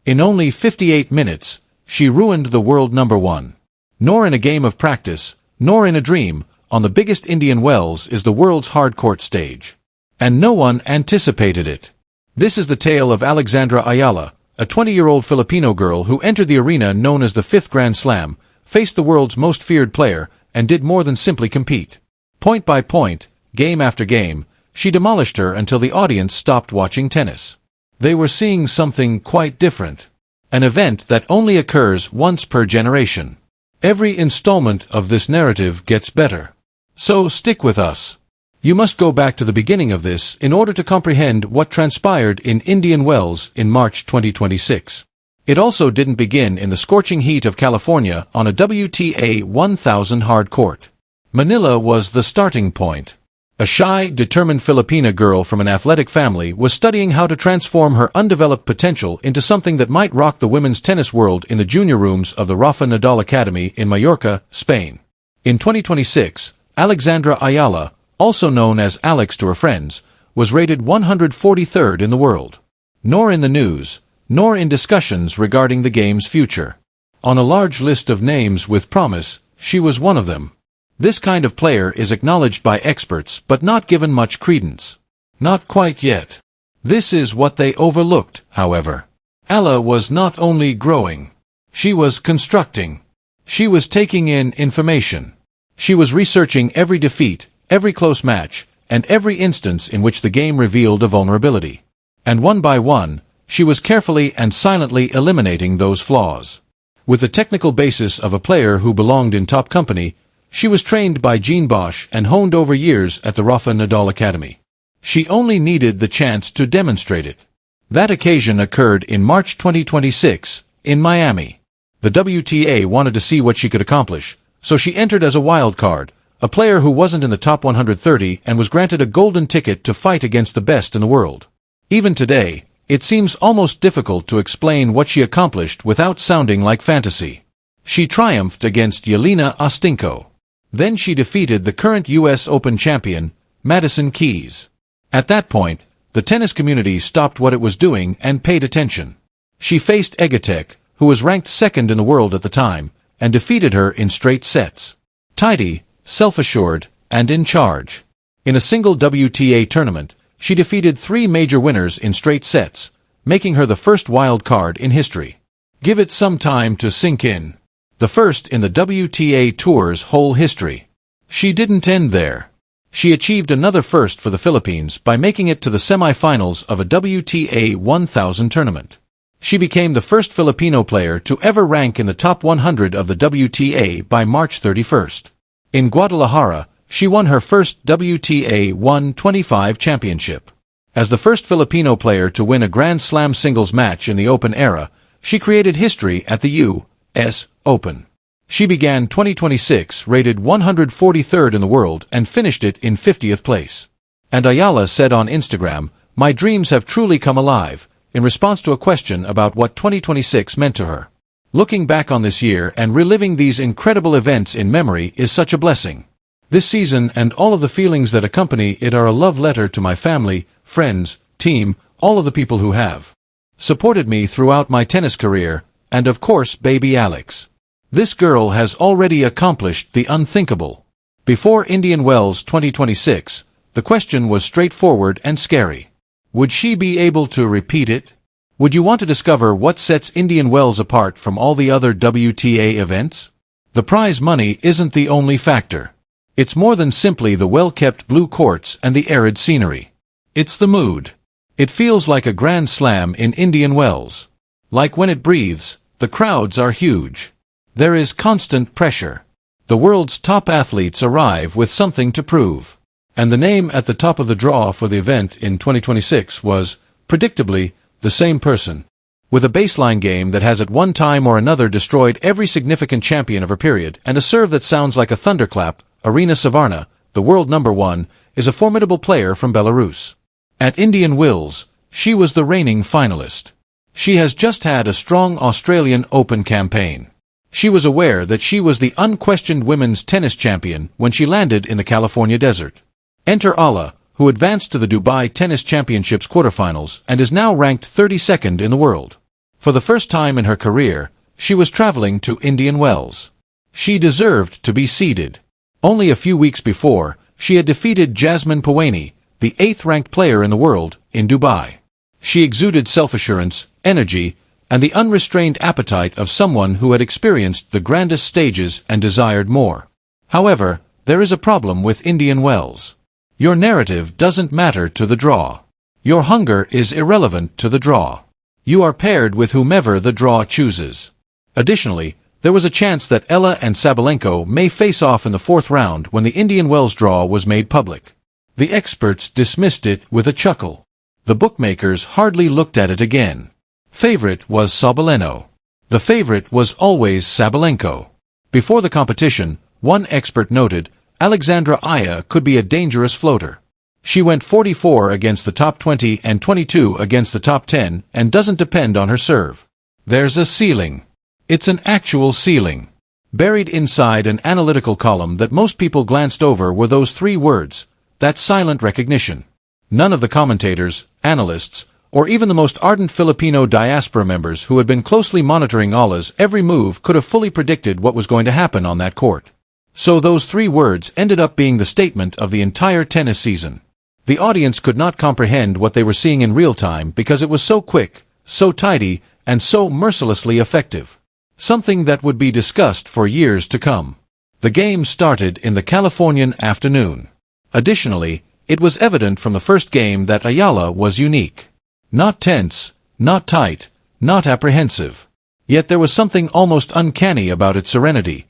In only 58 minutes, she ruined the world number one. Nor in a game of practice, nor in a dream, on the biggest Indian Wells is the world's hard-court stage. And no one anticipated it. This is the tale of Alexandra Eala, a 20-year-old Filipino girl who entered the arena known as the Fifth Grand Slam, faced the world's most feared player, and did more than simply compete. Point by point, game after game, she demolished her until the audience stopped watching tennis. They were seeing something quite different. An event that only occurs once per generation. Every installment of this narrative gets better. So stick with us. You must go back to the beginning of this in order to comprehend what transpired in Indian Wells in March 2026. It also didn't begin in the scorching heat of California on a WTA 1000 hard court. Manila was the starting point. A shy, determined Filipina girl from an athletic family was studying how to transform her undeveloped potential into something that might rock the women's tennis world in the junior rooms of the Rafa Nadal Academy in Mallorca, Spain. In 2026, Alexandra Eala, also known as Alex to her friends, was rated 143rd in the world. Nor in the news, nor in discussions regarding the game's future. On a large list of names with promise, she was one of them. This kind of player is acknowledged by experts but not given much credence. Not quite yet. This is what they overlooked, however. Eala was not only growing. She was constructing. She was taking in information. She was researching every defeat, every close match, and every instance in which the game revealed a vulnerability. And one by one, she was carefully and silently eliminating those flaws. With the technical basis of a player who belonged in top company, she was trained by Jean Bosch and honed over years at the Rafa Nadal Academy. She only needed the chance to demonstrate it. That occasion occurred in March 2026, in Miami. The WTA wanted to see what she could accomplish, so she entered as a wild card, a player who wasn't in the top 130 and was granted a golden ticket to fight against the best in the world. Even today, it seems almost difficult to explain what she accomplished without sounding like fantasy. She triumphed against Jelena Ostapenko. Then she defeated the current U.S. Open champion, Madison Keys. At that point, the tennis community stopped what it was doing and paid attention. She faced Egatek, who was ranked second in the world at the time, and defeated her in straight sets. Tidy, self-assured, and in charge. In a single WTA tournament, she defeated 3 major winners in straight sets, making her the first wild card in history. Give it some time to sink in. The first in the WTA Tour's whole history. She didn't end there. She achieved another first for the Philippines by making it to the semi-finals of a WTA 1000 tournament. She became the first Filipino player to ever rank in the top 100 of the WTA by March 31st. In Guadalajara, she won her first WTA 125 championship. As the first Filipino player to win a Grand Slam singles match in the Open era, she created history at the U.S. Open. She began 2026 rated 143rd in the world and finished it in 50th place. And Eala said on Instagram, "My dreams have truly come alive," in response to a question about what 2026 meant to her. Looking back on this year and reliving these incredible events in memory is such a blessing. This season and all of the feelings that accompany it are a love letter to my family, friends, team, all of the people who have supported me throughout my tennis career, and of course baby Alex. This girl has already accomplished the unthinkable. Before Indian Wells 2026, the question was straightforward and scary. Would she be able to repeat it? Would you want to discover what sets Indian Wells apart from all the other WTA events? The prize money isn't the only factor. It's more than simply the well-kept blue courts and the arid scenery. It's the mood. It feels like a grand slam in Indian Wells. Like when it breathes, the crowds are huge. There is constant pressure. The world's top athletes arrive with something to prove. And the name at the top of the draw for the event in 2026 was, predictably, the same person. With a baseline game that has at one time or another destroyed every significant champion of her period, and a serve that sounds like a thunderclap, Aryna Savarna, the world number one, is a formidable player from Belarus. At Indian Wells, she was the reigning finalist. She has just had a strong Australian Open campaign. She was aware that she was the unquestioned women's tennis champion when she landed in the California desert. Enter Eala, who advanced to the Dubai Tennis Championships quarterfinals and is now ranked 32nd in the world. For the first time in her career, she was traveling to Indian Wells. She deserved to be seeded. Only a few weeks before, she had defeated Jasmine Pawaney, the 8th-ranked player in the world, in Dubai. She exuded self-assurance, energy, and the unrestrained appetite of someone who had experienced the grandest stages and desired more. However, there is a problem with Indian Wells. Your narrative doesn't matter to the draw. Your hunger is irrelevant to the draw. You are paired with whomever the draw chooses. Additionally, there was a chance that Eala and Sabalenka may face off in the 4th round when the Indian Wells draw was made public. The experts dismissed it with a chuckle. The bookmakers hardly looked at it again. Favorite was Sabalenka. The favorite was always Sabalenka. Before the competition, one expert noted, Alex Eala could be a dangerous floater. She went 44 against the top 20 and 22 against the top 10 and doesn't depend on her serve. There's a ceiling. It's an actual ceiling. Buried inside an analytical column that most people glanced over were those 3 words, that silent recognition. None of the commentators, analysts, or even the most ardent Filipino diaspora members who had been closely monitoring Eala's every move could have fully predicted what was going to happen on that court. So those 3 words ended up being the statement of the entire tennis season. The audience could not comprehend what they were seeing in real time because it was so quick, so tidy, and so mercilessly effective. Something that would be discussed for years to come. The game started in the Californian afternoon. Additionally, it was evident from the first game that Eala was unique. Not tense, not tight, not apprehensive. Yet there was something almost uncanny about its serenity.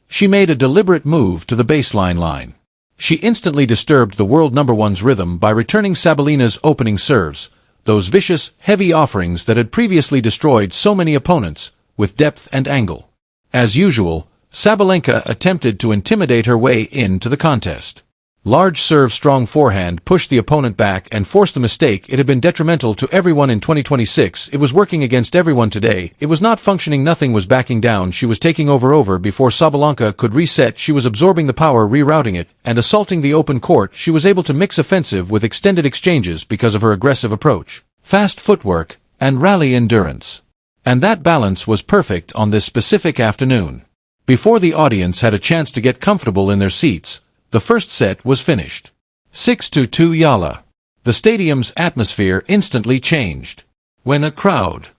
She made a deliberate move to the baseline line. She instantly disturbed the world number one's rhythm by returning Sabalina's opening serves, those vicious, heavy offerings that had previously destroyed so many opponents, with depth and angle. As usual, Sabalenka attempted to intimidate her way into the contest. Large serve strong forehand pushed the opponent back and forced the mistake. It had been detrimental to everyone in 2026, it was working against everyone today, it was not functioning, nothing was backing down, she was taking over before Sabalenka could reset, she was absorbing the power, rerouting it, and assaulting the open court. She was able to mix offensive with extended exchanges because of her aggressive approach, fast footwork, and rally endurance. And that balance was perfect on this specific afternoon. Before the audience had a chance to get comfortable in their seats, the first set was finished. 6-2 Eala. The stadium's atmosphere instantly changed. When a crowd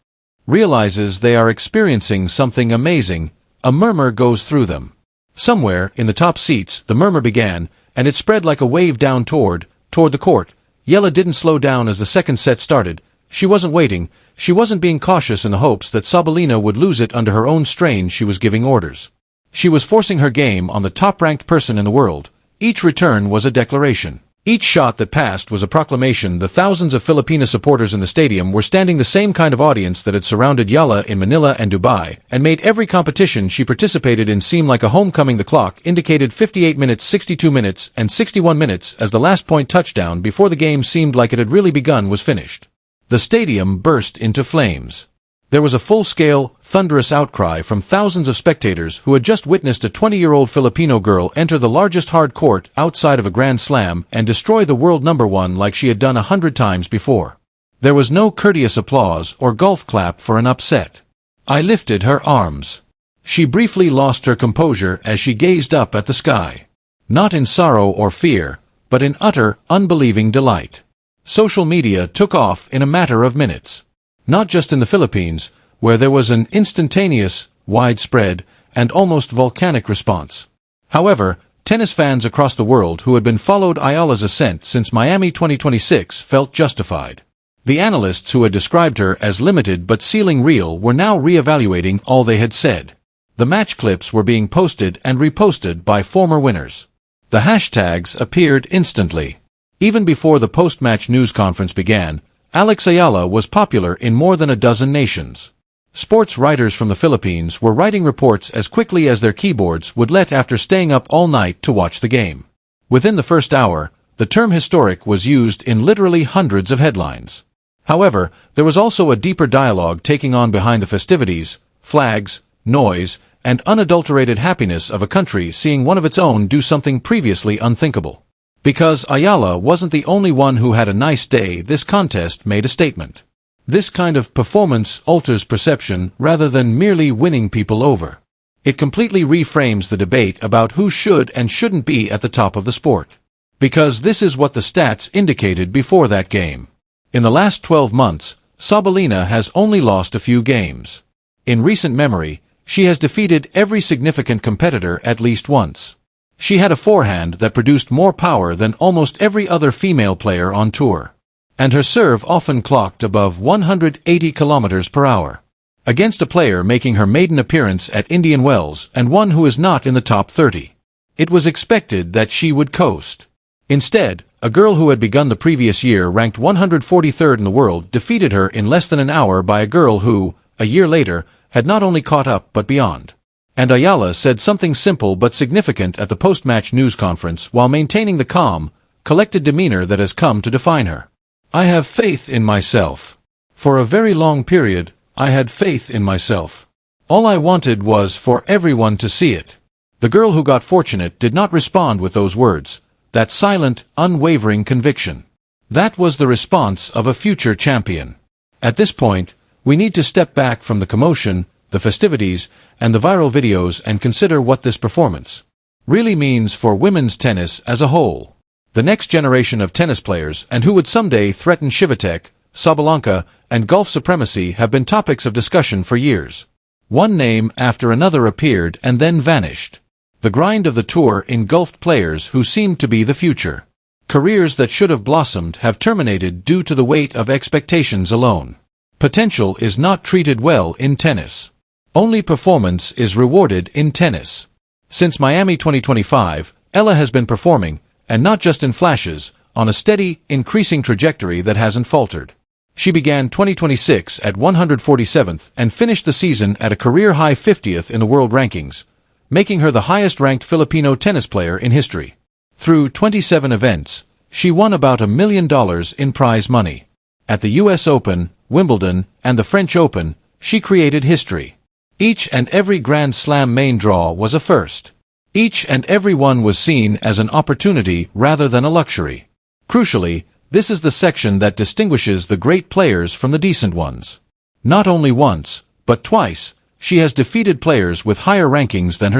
realizes they are experiencing something amazing, a murmur goes through them. Somewhere in the top seats, the murmur began, and it spread like a wave down toward the court. Eala didn't slow down as the second set started. She wasn't waiting. She wasn't being cautious in the hopes that Sabalina would lose it under her own strain. She was giving orders. She was forcing her game on the top-ranked person in the world. Each return was a declaration. Each shot that passed was a proclamation. The thousands of Filipino supporters in the stadium were standing the same kind of audience that had surrounded Eala in Manila and Dubai, and made every competition she participated in seem like a homecoming. The clock indicated 58 minutes, 62 minutes, and 61 minutes as the last point touchdown before the game seemed like it had really begun was finished. The stadium burst into flames. There was a full-scale, thunderous outcry from thousands of spectators who had just witnessed a 20-year-old Filipino girl enter the largest hard court outside of a Grand Slam and destroy the world number one like she had done 100 times before. There was no courteous applause or golf clap for an upset. I lifted her arms. She briefly lost her composure as she gazed up at the sky. Not in sorrow or fear, but in utter, unbelieving delight. Social media took off in a matter of minutes. Not just in the Philippines, where there was an instantaneous, widespread, and almost volcanic response. However, tennis fans across the world who had been followed Eala's ascent since Miami 2026 felt justified. The analysts who had described her as limited but ceiling real were now re-evaluating all they had said. The match clips were being posted and reposted by former winners. The hashtags appeared instantly. Even before the post-match news conference began, Alex Eala was popular in more than a dozen nations. Sports writers from the Philippines were writing reports as quickly as their keyboards would let after staying up all night to watch the game. Within the first hour, the term historic was used in literally hundreds of headlines. However, there was also a deeper dialogue taking on behind the festivities, flags, noise, and unadulterated happiness of a country seeing one of its own do something previously unthinkable. Because Eala wasn't the only one who had a nice day, this contest made a statement. This kind of performance alters perception rather than merely winning people over. It completely reframes the debate about who should and shouldn't be at the top of the sport. Because this is what the stats indicated before that game. In the last 12 months, Sabalenka has only lost a few games. In recent memory, she has defeated every significant competitor at least once. She had a forehand that produced more power than almost every other female player on tour. And her serve often clocked above 180 kilometers per hour. Against a player making her maiden appearance at Indian Wells and one who is not in the top 30. It was expected that she would coast. Instead, a girl who had begun the previous year ranked 143rd in the world defeated her in less than an hour by a girl who, a year later, had not only caught up but beyond. And Eala said something simple but significant at the post-match news conference while maintaining the calm, collected demeanor that has come to define her. I have faith in myself. For a very long period, I had faith in myself. All I wanted was for everyone to see it. The girl who got fortunate did not respond with those words, that silent, unwavering conviction. That was the response of a future champion. At this point, we need to step back from the commotion, the festivities, and the viral videos and consider what this performance really means for women's tennis as a whole. The next generation of tennis players and who would someday threaten Swiatek, Sabalenka, and golf supremacy have been topics of discussion for years. One name after another appeared and then vanished. The grind of the tour engulfed players who seemed to be the future. Careers that should have blossomed have terminated due to the weight of expectations alone. Potential is not treated well in tennis. Only performance is rewarded in tennis. Since Miami 2025, Eala has been performing, and not just in flashes, on a steady, increasing trajectory that hasn't faltered. She began 2026 at 147th and finished the season at a career-high 50th in the world rankings, making her the highest-ranked Filipino tennis player in history. Through 27 events, she won about $1 million in prize money. At the US Open, Wimbledon, and the French Open, she created history. Each and every Grand Slam main draw was a first. Each and every one was seen as an opportunity rather than a luxury. Crucially, this is the section that distinguishes the great players from the decent ones. Not only once, but twice, she has defeated players with higher rankings than herself.